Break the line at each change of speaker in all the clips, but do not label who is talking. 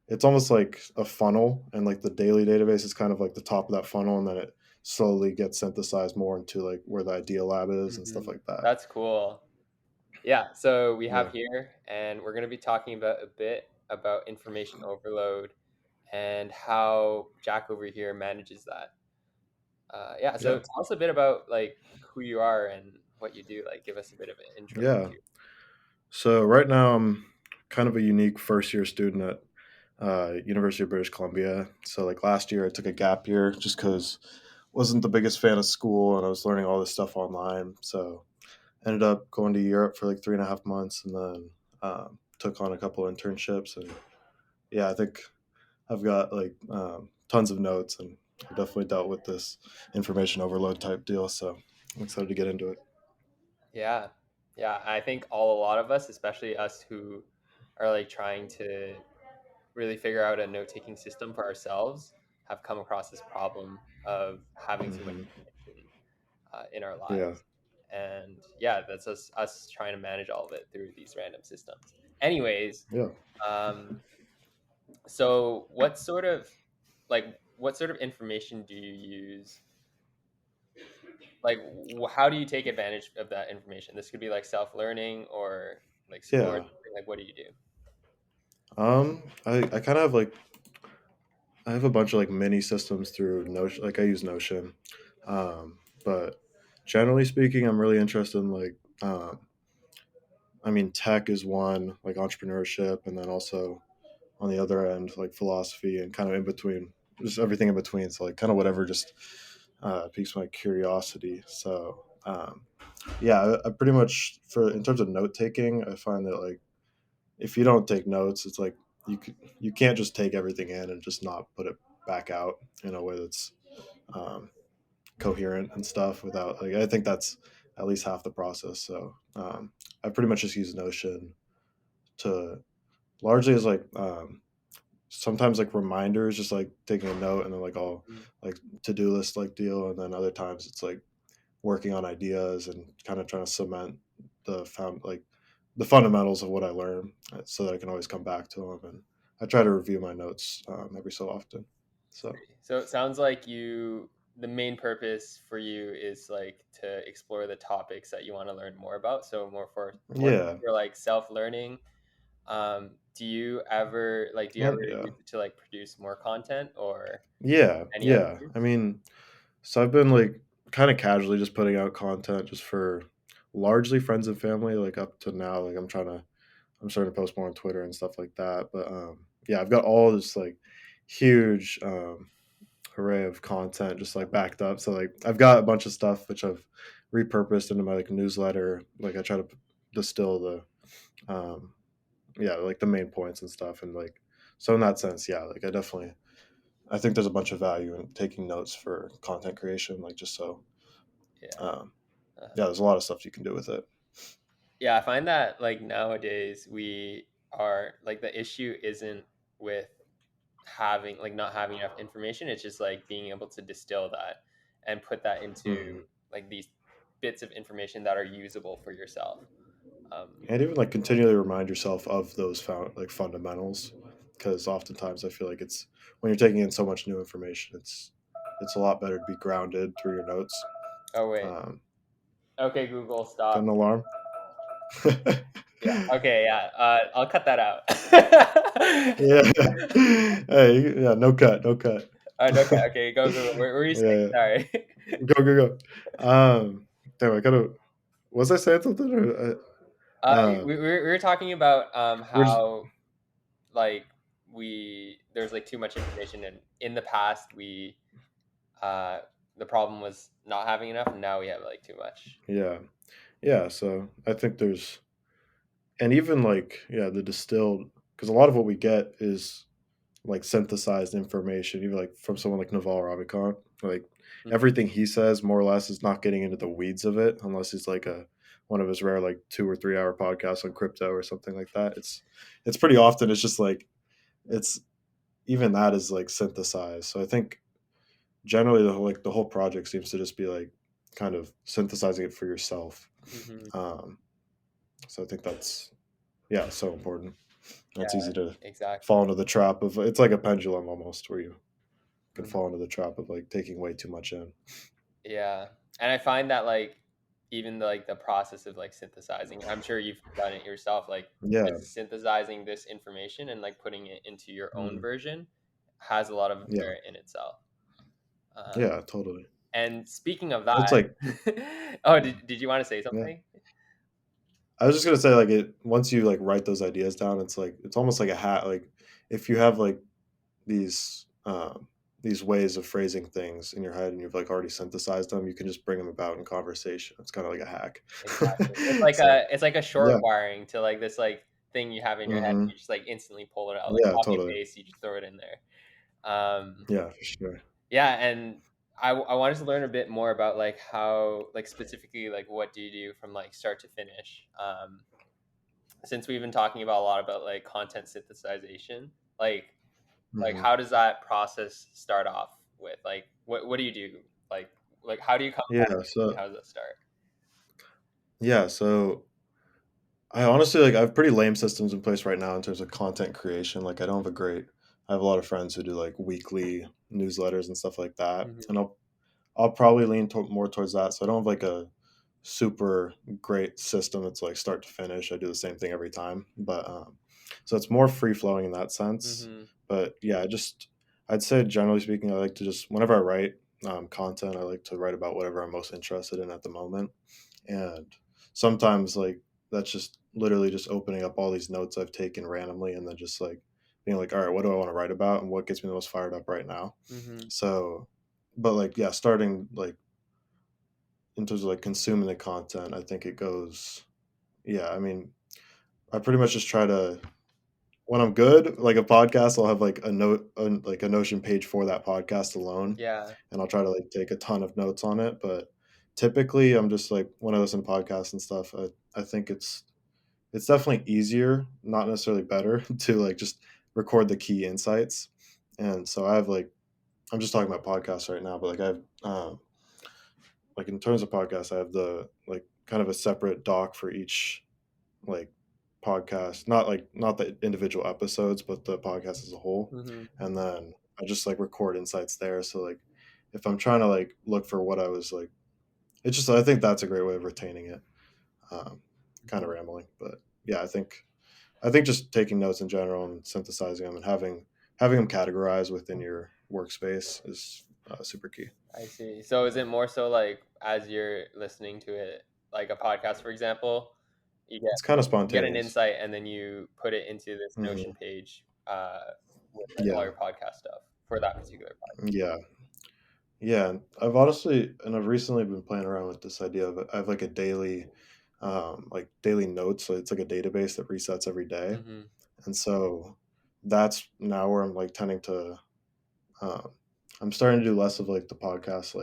it's almost like a funnel, and like the daily database is kind of like the top of that funnel, and then it slowly gets synthesized more into like where the idea lab is and stuff
Hmm.
like that.
That's cool. Yeah, so we have
Yeah.
here, and we're going to be talking about a bit about information overload and how Jack over here manages that. Yeah, so
Yeah.
tell us a bit about like who you are and what you do. Like, give us a bit of an intro to
Yeah.
you.
So right now I'm kind of a unique first year student at University of British Columbia. So like last year I took a gap year just because wasn't the biggest fan of school and I was learning all this stuff online. So ended up going to Europe for like 3.5 months and then took on a couple of internships. And yeah, I think I've got like tons of notes and I definitely dealt with this information overload type deal. So I'm excited to get into it.
Yeah, yeah. I think a lot of us, especially us who are like trying to really figure out a note taking system for ourselves, have come across this problem of having too much
Hmm.
information in our
Yeah.
lives. And yeah, that's us trying to manage all of it through these random systems. Anyways,
Yeah.
um, so what sort of information do you use? Like, how do you take advantage of that information? This could be like self learning or like school or
Yeah.
something. Like, what do you do?
I kind of have like I have a bunch of like mini systems through Notion. Like I use Notion, but generally speaking, I'm really interested in like I mean, tech is one, like entrepreneurship, and then also on the other end, like philosophy and kind of in between, just everything in between. So like kind of whatever just piques my curiosity. So yeah, I pretty much for in terms of note taking, I find that like if you don't take notes, it's like you can't just take everything in and just not put it back out in a way that's um, coherent and stuff. Without like, I think that's at least half the process. So I pretty much just use Notion to largely as like sometimes like reminders, just like taking a note and then like all
Mm.
like to do list like deal, and then other times it's like working on ideas and kind of trying to cement the fundamentals of what I learn so that I can always come back to them. And I try to review my notes every so often. So
So it sounds like the main purpose for you is like to explore the topics that you want to learn more about. So more
yeah,
for like self learning. Do you ever
yeah,
use it to like produce more content or any other
yeah. I
use?
mean, so I've been like kind of casually just putting out content just for largely friends and family. Like up to now, like I'm starting to post more on Twitter and stuff like that. But yeah, I've got all this like huge array of content just like backed up. So like I've got a bunch of stuff which I've repurposed into my like newsletter. Like I try to distill the um, yeah, like the main points and stuff. And like so in that sense, yeah, like I think there's a bunch of value in taking notes for content creation. Like just so
Yeah.
um,
Uh-huh.
yeah, there's a lot of stuff you can do with it.
Yeah, I find that like nowadays we are like the issue isn't with having like not having enough information. It's just like being able to distill that and put that
Hmm.
into like these bits of information that are usable for yourself.
And even like continually remind yourself of those like fundamentals, because oftentimes I feel like it's when you're taking in so much new information, it's a lot better to be grounded through your notes.
Oh wait.
um,
Okay, Google,
got an
stop.
alarm.
Yeah. Okay. Yeah. I'll cut that out.
Yeah. Hey, yeah, no cut, no cut.
Okay. Okay. Go. Google. Where were you saying?
Yeah, yeah.
Sorry.
Go, go, go. Damn, I gotta. Was I saying something? Or,
We were talking about
we're just,
how like there's like too much information, and in the past uh the problem was not having enough, and now we have like too much.
yeah, yeah. So I think there's, and even like, yeah, the distilled, because a lot of what we get is like synthesized information, even like from someone like Naval Ravikant. Like
Mhm.
everything he says, more or less, is not getting into the weeds of it, unless it's like a one of his rare like 2 or 3 hour podcasts on crypto or something like that. It's pretty often it's just like it's even that is like synthesized. So I think generally the whole project seems to just be like kind of synthesizing it for yourself.
Mhm.
Um, so I think that's yeah so important. It's easy to fall
exactly.
into the trap of it's like a pendulum almost, where you can
Mhm.
fall into the trap of like taking way too much in.
Yeah, and I find that, like, even the process of, like, synthesizing, I'm sure you've done it yourself, like,
Yeah.
just synthesizing this information and, like, putting it into your own
Mhm.
version has a lot of
Yeah.
merit in itself. Uh,
Yeah, totally.
and speaking of
It's
that
like
oh, did you wanna say
yeah.
something?
I was just gonna say, like, it once you, like, write those ideas down, it's like it's almost like a hat, like, if you have, like, these, these ways of phrasing things in your head and you've, like, already synthesized them, you can just bring them about in conversation. It's kinda like a hack.
Exactly. It's like
So,
a short
yeah.
wiring to, like, this, like, thing you have in your head, and
Mhm.
you just, like, instantly pull it out, like,
Yeah,
copy and
totally.
paste, you just throw it in there. Um
Yeah, for sure.
Yeah, and I wanted to learn a bit more about, like, how like, specifically, like, what do you do from, like, start to finish? Since we've been talking about a lot about, like, content synthesization, like,
Mhm.
how does that process start off with? Like, what do you do? Like, how do you come up
Yeah,
with it?
so
How does it start?
so I honestly like I have pretty lame systems in place right now in terms of content creation. Like I have a lot of friends who do like weekly newsletters and stuff like that.
Mhm,
And I'll probably more towards that. So I don't have like a super great system that's like start to finish. I do the same thing every time. But so it's more free flowing in that sense.
mhm,
But yeah, I'd say generally speaking, I like to just whenever I write content, I like to write about whatever I'm most interested in at the moment. And sometimes like that's just literally just opening up all these notes I've taken randomly and then just like being like, all right, what do I want to write about and what gets me the most fired up right now?
mhm.
So, but like, yeah, starting like in terms of like consuming the content, I think it goes, yeah, I mean, I pretty much just try to, when I'm good, like a podcast, I'll have like like a Notion page for that podcast alone.
Yeah,
And I'll try to like take a ton of notes on it. But typically I'm just like, when I listen to podcasts and stuff, I think it's definitely easier, not necessarily better, to like just record the key insights. And so I have like I'm just talking about podcasts right now, but like I have like in terms of podcasts, I have the like kind of a separate doc for each like podcast, not the individual episodes, but the podcast as a whole.
mhm,
And then I just like record insights there. So like if I'm trying to like look for what I was like, it's just I think that's a great way of retaining it. Kind of
mhm.
rambling, but yeah, I think just taking notes in general and synthesizing them and having them categorized within your workspace is super key.
I see. So is it more so, like, as you're listening to it, like a podcast, for example, you get
It's kind of
you get an
spontaneous.
insight and then you put it into this Notion
Hmm.
page, with, like, all
Yeah,
your podcast stuff for that particular podcast.
yeah, yeah. And I've recently been playing around with this idea of I have like a daily, like daily notes. So it's like a database that resets every day,
Mhm.
and so that's now where I'm like tending to Um, I'm starting to do less of like the podcast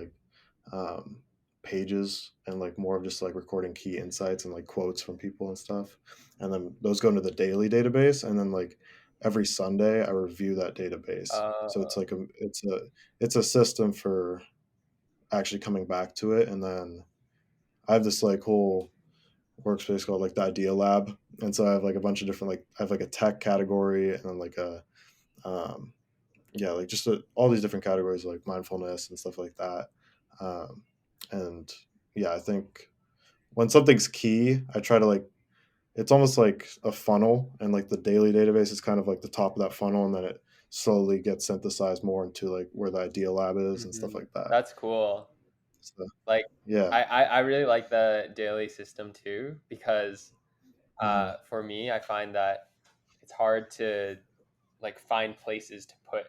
um, pages and like more of just like recording key insights and like quotes from people and stuff, and then those go into the daily database, and then like every Sunday I review that database.
Uh,
So it's a system for actually coming back to it, and then I have this like whole workspace called like the Idea Lab, and so I have like a bunch of different like I have like a tech category and then like a um, yeah, like just all these different categories like mindfulness and stuff like that. Um, and yeah, I think when something's key, I try to like it's almost like a funnel, and like the daily database is kind of like the top of that funnel, and then it slowly gets synthesized more into like where the idea lab is and stuff
mhm.
like that.
That's cool.
So
Like,
yeah,
I really like the daily system too because,
hmm
for me, I find that it's hard to, like, find places to put,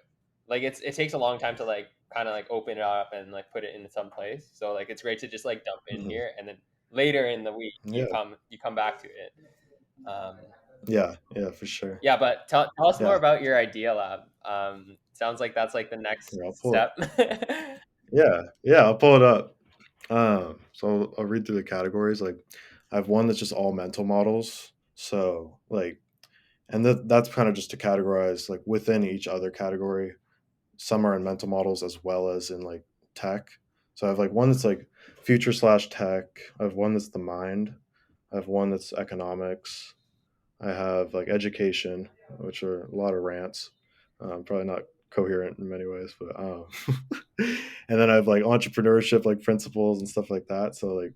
like, it takes a long time to, like, kinda, like, open it up and, like, put it in some place. So, like, it's great to just, like, dump in
hmm
here, and then later in the week,
yeah,
you come back to it. Um,
yeah, for sure.
yeah, but tell us more
Yeah,
about your idea lab. Sounds like that's, like, the next
here I'll pull it.
step.
Yeah, I'll pull it up. So I'll read through the categories. Like, I have one that's just all mental models. So like, and that's kind of just to categorize like within each other category. Some are in mental models as well as in like tech. So I have like one that's like future slash tech. I have one that's the mind. I have one that's economics. I have like education, which are a lot of rants. Probably not coherent in many ways, but and then I have like entrepreneurship, like principles and stuff like that. So like,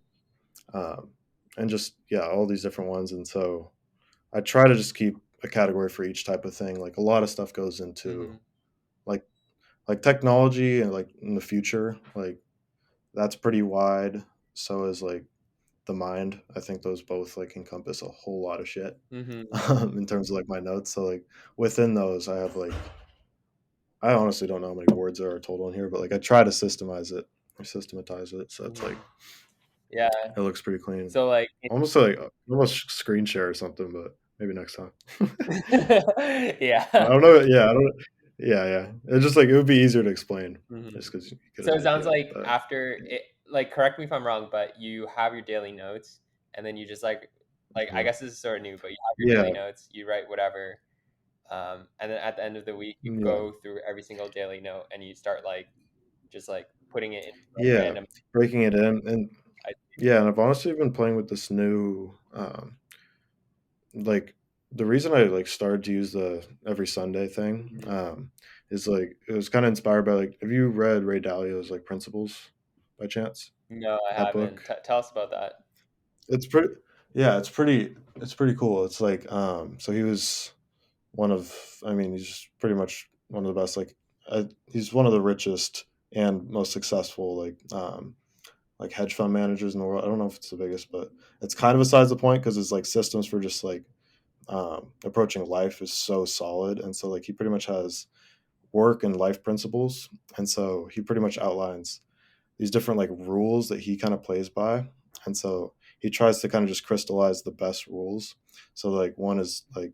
um, and just yeah, all these different ones. And so I try to just keep a category for each type of thing. Like a lot of stuff goes into
Hmm.
like technology and like in the future, like that's pretty wide. So is like the mind. I think those both like encompass a whole lot of shit
Hmm.
in terms of like my notes. So like within those, I have like I honestly don't know how many words there are total in here, but like I try to systemize it or systematize it. So it's like
Hmm. Yeah.
it looks pretty clean.
So like,
Almost screen share or something, but maybe next time. I
yeah.
don't know. Yeah, I don't. Yeah, yeah. It's just like it would be easier to explain
Hmm.
just because you get
So
an
it sounds
idea.
like
But
after it, like, correct me if I'm wrong, but you have your daily notes, and then you just like I
mhm.
guess this is sort of new, but you have your daily
Yeah,
notes, you write whatever, and then at the end of the week, you
yeah,
go through every single daily note and you start like just like putting it in
yeah.
random.
Breaking it in, and
I,
yeah, and I've honestly been playing with this new, like the reason I like started to use the every Sunday thing,
Mhm.
is like it was kind of inspired by like have you read Ray Dalio's like Principles by chance?
No, I
That
haven't.
book.
Tell us about that.
It's pretty. Yeah, it's pretty cool. It's like so he was one of I mean he's just pretty much one of the best he's one of the richest and most successful like hedge fund managers in the world. I don't know if it's the biggest, but it's kind of besides the point because it's like systems for just like approaching life is so solid, and so like he pretty much has work and life principles, and so he pretty much outlines these different like rules that he kind of plays by, and so he tries to kind of just crystallize the best rules. So like one is like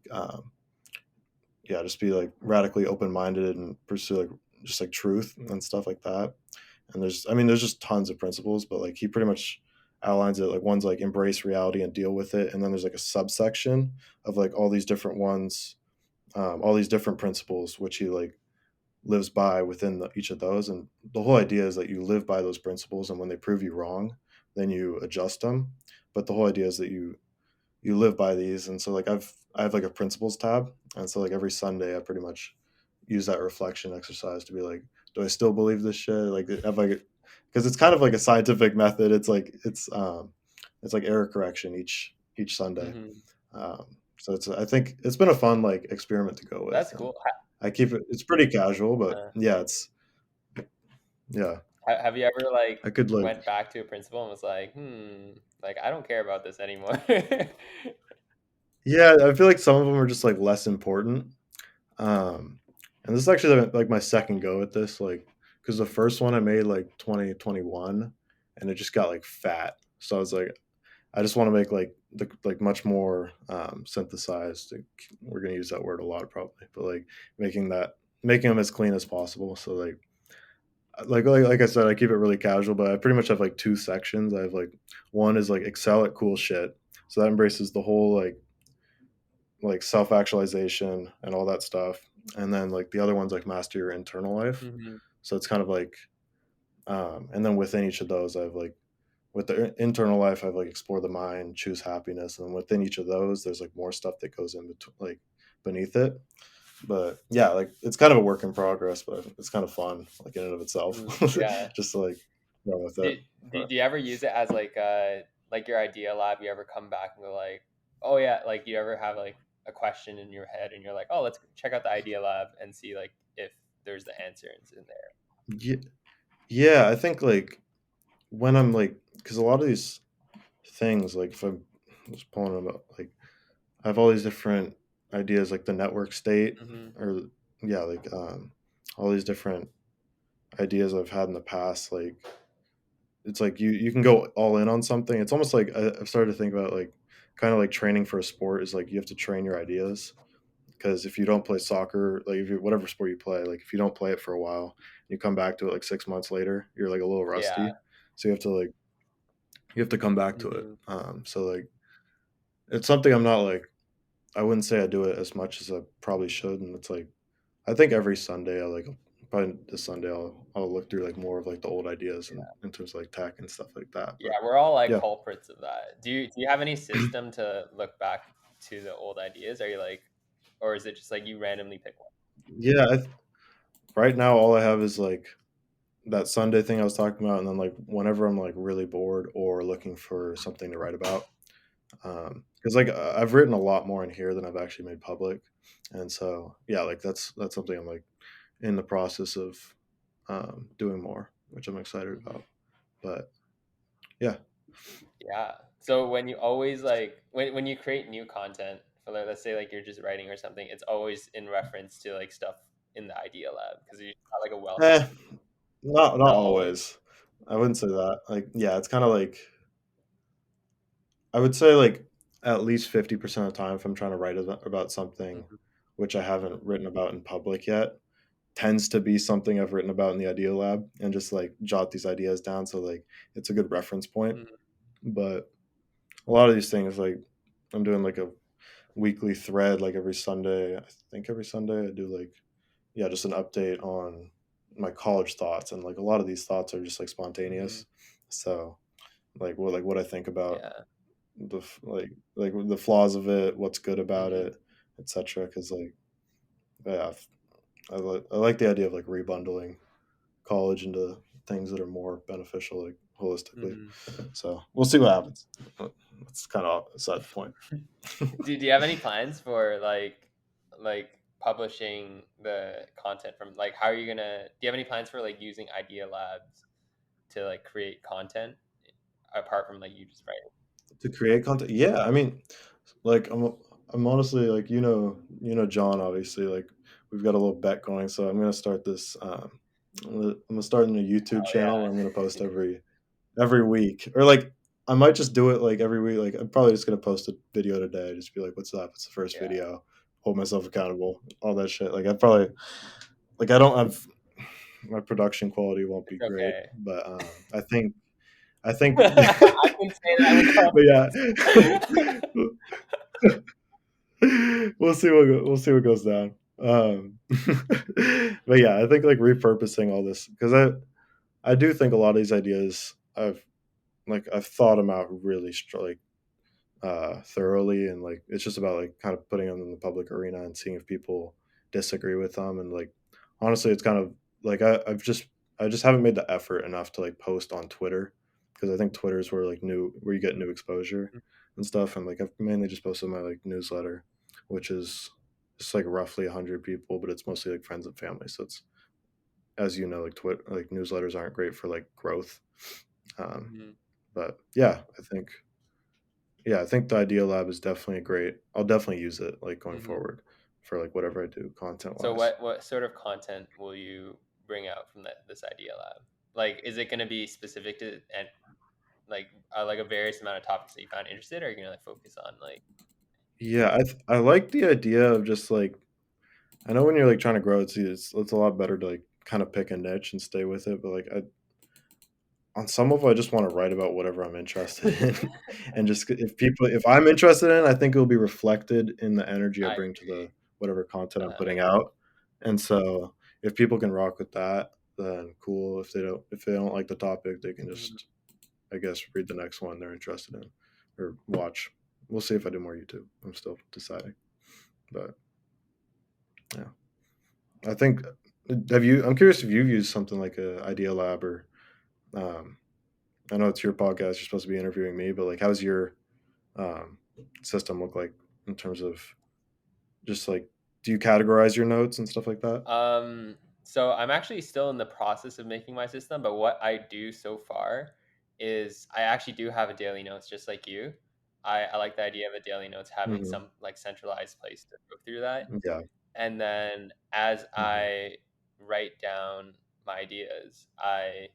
yeah, just be like radically open minded and pursue like just like truth and stuff like that. And there's I mean there's just tons of principles, but like he pretty much outlines it like one's like embrace reality and deal with it, and then there's like a subsection of like all these different ones, all these different principles which he like lives by within each of those. And the whole idea is that you live by those principles, and when they prove you wrong, then you adjust them. But the whole idea is that you live by these. And so like I have like a principles tab, and so like every Sunday I pretty much use that reflection exercise to be like, do I still believe this shit? Like have I because it's kind of like a scientific method. It's like error correction each Sunday.
Hmm.
So it's I think it's been a fun like experiment to go with,
That's
and
cool.
I keep it. It's pretty casual, but
Uh,
yeah, it's yeah.
have you ever like
I could like
went back to a principal and was like, like I don't care about this anymore?
yeah. I feel like some of them are just like less important. And this is actually like my second go at this, like because the first one I made like 2021, and it just got like fat. So I was like, I just want to make like the like much more synthesized. Like, we're gonna use that word a lot probably, but like making them as clean as possible. So like I said, I keep it really casual, but I pretty much have like two sections. I have like one is like excel at cool shit, so that embraces the whole like self actualization and all that stuff, and then like the other one's like master your internal life.
Hmm.
So it's kind of like, and then within each of those, I have like with the internal life, I've like explore the mind, choose happiness, and within each of those, there's like more stuff that goes in between, like beneath it. But yeah, like it's kind of a work in progress, but it's kind of fun, like in and of itself,
Yeah.
just to like run with
Do,
it.
do
But
you ever use it as like your idea lab? You ever come back and go like, oh yeah, like you ever have like a question in your head and you're like, oh, let's check out the idea lab and see like if there's the answers in there.
yeah, yeah, I think like when I'm like, because a lot of these things, like if I'm just pulling them up, like I have all these different ideas, like the network state,
Hmm.
or yeah, like all these different ideas I've had in the past. Like it's like you can go all in on something. It's almost like I've started to think about like kind of like training for a sport is like you have to train your ideas, because if you don't play soccer, like if you, whatever sport you play, like if you don't play it for a while, you come back to it like 6 months later, you're like a little
Yeah.
rusty. So you have to come back to it.
Hmm.
So like it's something I'm not like I wouldn't say I do it as much as I probably should, and it's like I think every Sunday I like probably this Sunday I'll look through like more of like the old ideas and in terms of like tech and stuff like that.
Yeah,
But
we're all like
yeah,
culprits of that. Do you have any system to look back to the old ideas? Are you like, or is it just like you randomly pick one?
Yeah, right now all I have is like that Sunday thing I was talking about, and then like whenever I'm like really bored or looking for something to write about, because like I've written a lot more in here than I've actually made public, and so yeah, like that's something I'm like in the process of doing more, which I'm excited
Hmm.
about. But yeah,
Yeah. So when you always like when you create new content for like, let's say like you're just writing or something, it's always in reference to like stuff in the idea lab because you got like a wealth.
eh, not
Not always.
always. I wouldn't say that. Like yeah, it's kind of like I would say like at least 50% of the time if I'm trying to write about something
Hmm.
which I haven't written about in public yet, tends to be something I've written about in the idea lab and just like jot these ideas down so like it's a good reference point.
Hmm.
But a lot of these things like I'm doing like a weekly thread like every Sunday. I think every Sunday I do like yeah, just an update on my college thoughts and like a lot of these thoughts are just like
Hmm.
spontaneous. So like what I think about
Yeah.
like the flaws of it, what's good about
Hmm.
it, etc. Because like yeah, I like the idea of like rebundling college into things that are more beneficial, like holistically.
Hmm.
So we'll see what happens. That's kind of beside the point.
Do you have any plans for like publishing the content from like how are you gonna do you have any plans for like using idea labs to like create content apart from like you just writing?
To create content, yeah. I mean, like I'm honestly like John obviously like we've got a little bet going, so I'm gonna start this. I'm gonna start a YouTube
Oh
channel where I'm gonna post every week, or like I might just do it like every week. Like I'm probably just gonna post a video today. Just be like, "What's up? It's the first
yeah.
video." Hold myself accountable. All that shit. Like I probably like I don't have my production quality won't be
It's
great,
okay.
but I think,
I can say that with
but yeah,
confidence.
we'll see what goes down. But yeah, I think like repurposing all this because I do think a lot of these ideas I've thought them out really like thoroughly, and like it's just about like kind of putting them in the public arena and seeing if people disagree with them. And like honestly, it's kind of like I just haven't made the effort enough to like post on Twitter because I think Twitter is where you get new exposure and stuff. And like I've mainly just posted my like newsletter, which is it's like roughly 100 people, but it's mostly like friends and family. So it's as you know, like like newsletters aren't great for like growth. Um,
Mhm,
but yeah, I think the Idea Lab is definitely a great. I'll definitely use it like going
mhm.
forward for like whatever I do content
So
wise.
what sort of content will you bring out from this idea lab? Like, is it going to be specific to and like a various amount of topics that you find interested, or are you going to like focus on like?
Yeah, I like the idea of just like I know when you're like trying to grow, it's a lot better to like kind of pick a niche and stay with it. But like on some of it, I just want to write about whatever I'm interested in, and just if I'm interested in, it, I think it'll be reflected in the energy I
I
bring to the
agree.
whatever content I'm
Uh,
putting out. And so if people can rock with that, then cool. If they don't like the topic, they can
mhm,
just I guess read the next one they're interested in or watch. We'll see if I do more YouTube. I'm still deciding, but yeah, I think. Have you? I'm curious if you've used something like a Idea Lab or um, I know it's your podcast. You're supposed to be interviewing me, but like, how's your um, system look like in terms of just like, do you categorize your notes and stuff like that?
so I'm actually still in the process of making my system, but what I do so far is I actually do have a daily notes just like you. I like the idea of a daily notes having
Hmm.
some like centralized place to go through that.
Yeah.
And then as
Hmm.
I write down my ideas, I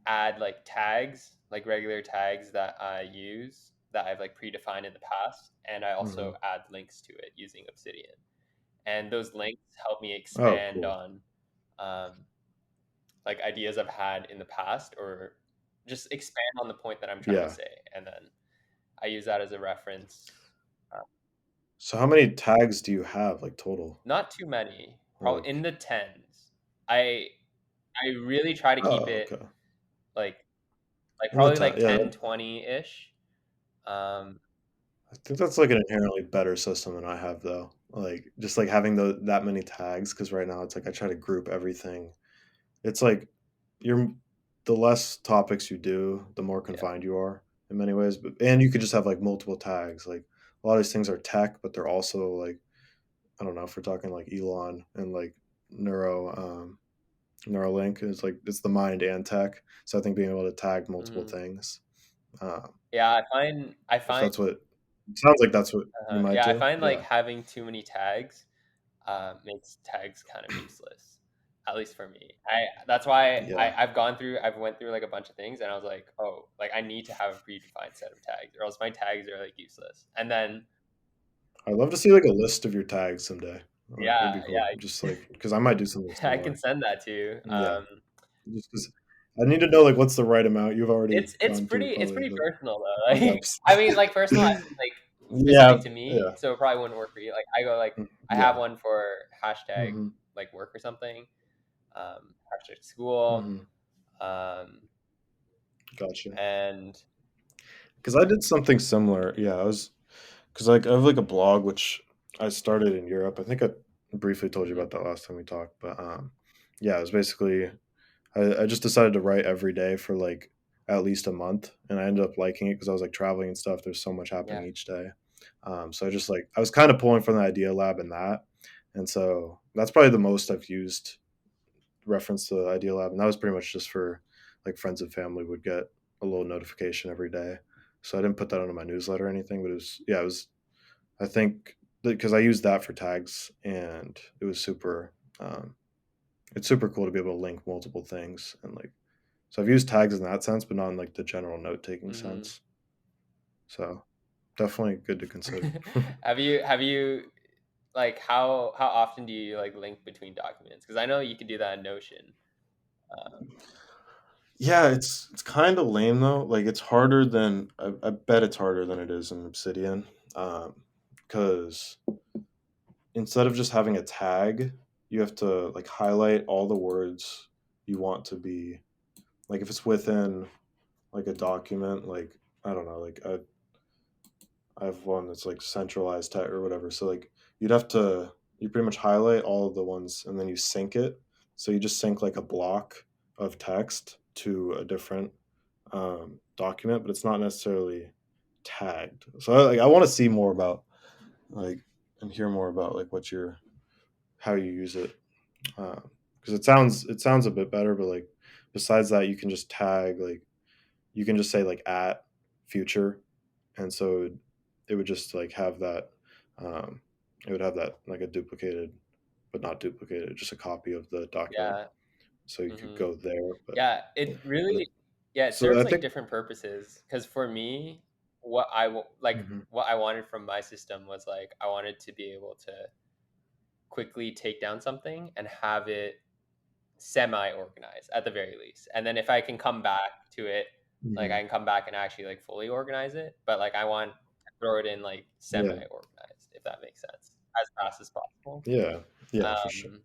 add like tags, like regular tags that I use that I've like predefined in the past. And I also
Hmm.
add links to it using Obsidian. And those links help me
Oh,
expand
cool.
on um, like ideas I've had in the past or just expand on the point that I'm trying to
Yeah.
say. And then I use that as a reference. Uh,
So how many tags do you have like total?
Not too many, probably in
Like,
the tens. I I really try to keep
oh,
it
okay.
like
In the
probably
ten,
like
yeah,
10, 20 ish. Um,
I think that's like an inherently better system than I have though. Like just like having that many tags because right now it's like I try to group everything. It's like you're the less topics you do, the more
Yeah.
confined you are in many ways. But and you could just have like multiple tags. Like a lot of these things are tech, but they're also like I don't know if we're talking like Elon and like neuro Neuralink is like it's the mind and tech. So I think being able to tag multiple
Mhm.
things, um,
Yeah, I
if
find
that's what it sounds like that's what you might
yeah, I
do.
find like
Yeah.
having too many tags makes tags kind of useless. At least for me. That's why
Yeah.
I've went through like a bunch of things and I was like, oh, like I need to have a predefined set of tags or else my tags are like useless. And then
I'd love to see like a list of your tags someday. Like
yeah,
it'd be cool.
yeah,
Just like because I might do something
I can
similar.
send that to you.
Yeah. Just because I need to know like what's the right amount. You've already
It's
gone through
it's
probably
pretty
the
personal though. Like
steps.
I mean, like personal, as in, like
Yeah.
specific to me,
Yeah.
so it probably wouldn't work for you. Like I go like I have
Yeah.
one for hashtag
Hmm.
like work or something, hashtag school,
Hmm.
um,
Gotcha.
and
Because I did something similar. Yeah, I was because like I have like a blog which I started in Europe. I think I briefly told you
mhm,
about that last time we talked, but yeah, it was basically I just decided to write every day for like at least a month, and I ended up liking it because I was like traveling and stuff. There's so much
yeah,
happening each day, so I just like I was kind of pulling from the idea lab in that, and so that's probably the most I've used reference to the idea lab, and that was pretty much just for like friends and family would get a little notification every day. So I didn't put that onto my newsletter or anything, but it was yeah, it was I think because I used that for tags, and it was super. It's super cool to be able to link multiple things and like. So I've used tags in that sense, but not in like the general note taking
mhm.
sense. So definitely good to consider.
Have you like how often do you like link between documents? Because I know you can do that in Notion.
Yeah, it's kind of lame though. Like it's harder than I bet it's harder than it is in Obsidian, because instead of just having a tag, you have to like highlight all the words you want to be like if it's within like a document, like I don't know, like I have one that's like centralized tag or whatever. So like you'd have to you pretty much highlight all of the ones and then you sync it. So you just sync like a block of text to a different document, but it's not necessarily tagged. So I want to see more about like and hear more about like what your how you use it because it sounds a bit better, but like besides that, you can just tag like you can just say like at future, and so it would just like have that um, it would have that like a duplicated but not duplicated, just a copy of the document,
Yeah.
so you could
Mhm.
go there.
Yeah, it
But
really yeah, it
so
serves
I
like
think
different purposes. Because for me,
mhm,
what I wanted from my system was like I wanted to be able to quickly take down something and have it semi organized at the very least. And then if I can come back to it, like I
mhm,
can come back and actually like fully organize it. But like I want to throw it in like
yeah,
semi organized, if that makes sense, as fast as possible.
yeah, yeah, for sure.
Um,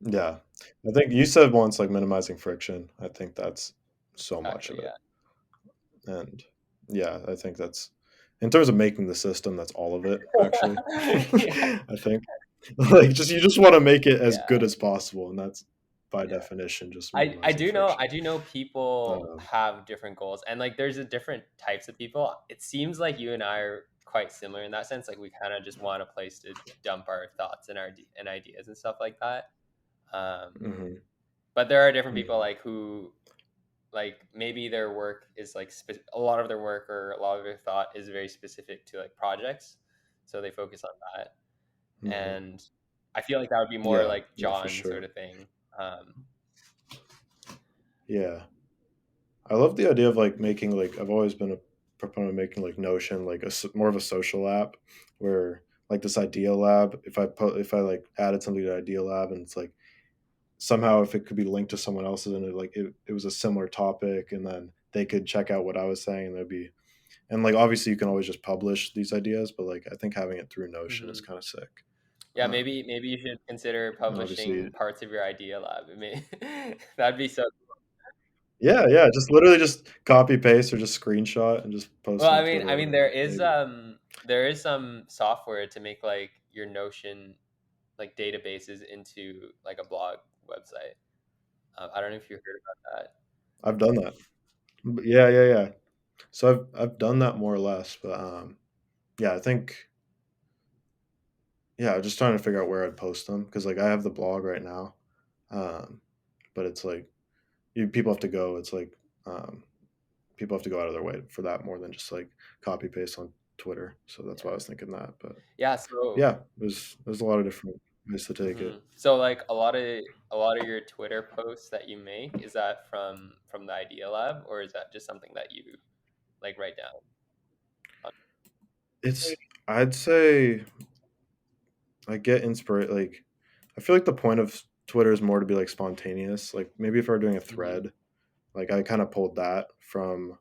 Yeah, I think you said once like minimizing friction. I think that's so much
exactly.
of it,
Yeah.
and yeah, I think that's in terms of making the system, that's all of it actually.
Yeah.
I think like just you just want to make it as
Yeah.
good as possible, and that's by
Yeah.
definition just minimizing
I
friction.
do know people
Um,
have different goals and like there's a different types of people. It seems like you and I are quite similar in that sense. Like we kind of just want a place to dump our thoughts and and ideas and stuff like that. Um,
mhm,
but there are different people
mhm,
like who like maybe their work is like a lot of their work or a lot of their thought is very specific to like projects, so they focus on that.
mhm.
And I feel like that would be more
Yeah,
like
yeah, for
John sort
sure.
of thing. Um,
Yeah, I love the idea of like making like I've always been a proponent of making like Notion like more of a social app where like this idea lab. If I like added something to idea lab and it's like somehow if it could be linked to someone else's and it was a similar topic and then they could check out what I was saying and there'd be and like obviously you can always just publish these ideas, but like I think having it through Notion is
mhm.
kind of sick.
Yeah,
Um,
maybe you should consider
and
publishing
obviously,
parts of your idea lab. That'd be so.
Yeah, yeah, just literally just copy paste or just screenshot and just post
Well,
on
I
Twitter or
mean,
whatever, maybe.
there is some software to make like your Notion like databases into like a blog website. I don't know if you heard about that.
I've done that. Yeah, yeah, yeah. So I've done that more or less, but, yeah, I think yeah, just trying to figure out where I'd post them because like, I have the blog right now, um, but it's like people have to go. It's like um, people have to go out of their way for that more than just like copy paste on Twitter. So that's why I
Yeah,
was thinking that. But
yeah. So,
yeah, there's a lot of different ways to take it.
so like a lot of your Twitter posts that you make, is that from the Idea Lab, or is that just something that you like write down? On,
It's I'd say I get inspired. Like I feel like the point of Twitter is more to be like spontaneous. Like maybe if I were doing a
hmm
thread, like I kind of pulled that from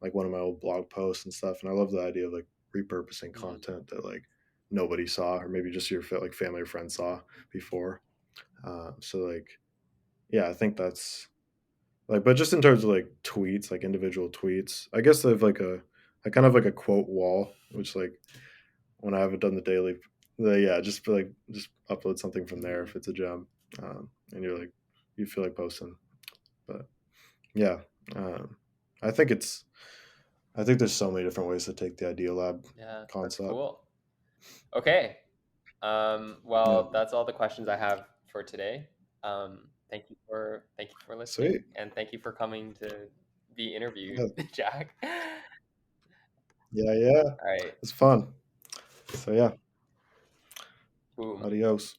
like one of my old blog posts and stuff. And I love the idea of like repurposing
hmm
content that like nobody saw or maybe just your like family or friends saw before. So like yeah, I think that's like, but just in terms of like tweets, like individual tweets, I guess I kind of like a quote wall, which like when I haven't done the daily, yeah, just like just upload something from there
hmm
if it's a gem, and you're like you feel like posting. But yeah, um, I think it's I think there's so many different ways to take the Idea Lab
Yeah, that's
concept.
cool. Okay.
Yeah,
Well, that's all the questions I have for today. Thank you for listening,
sweet.
and thank you for coming to be interviewed,
Yeah,
Jack.
yeah, yeah.
All right.
It's fun. So yeah,
Boom.
adios.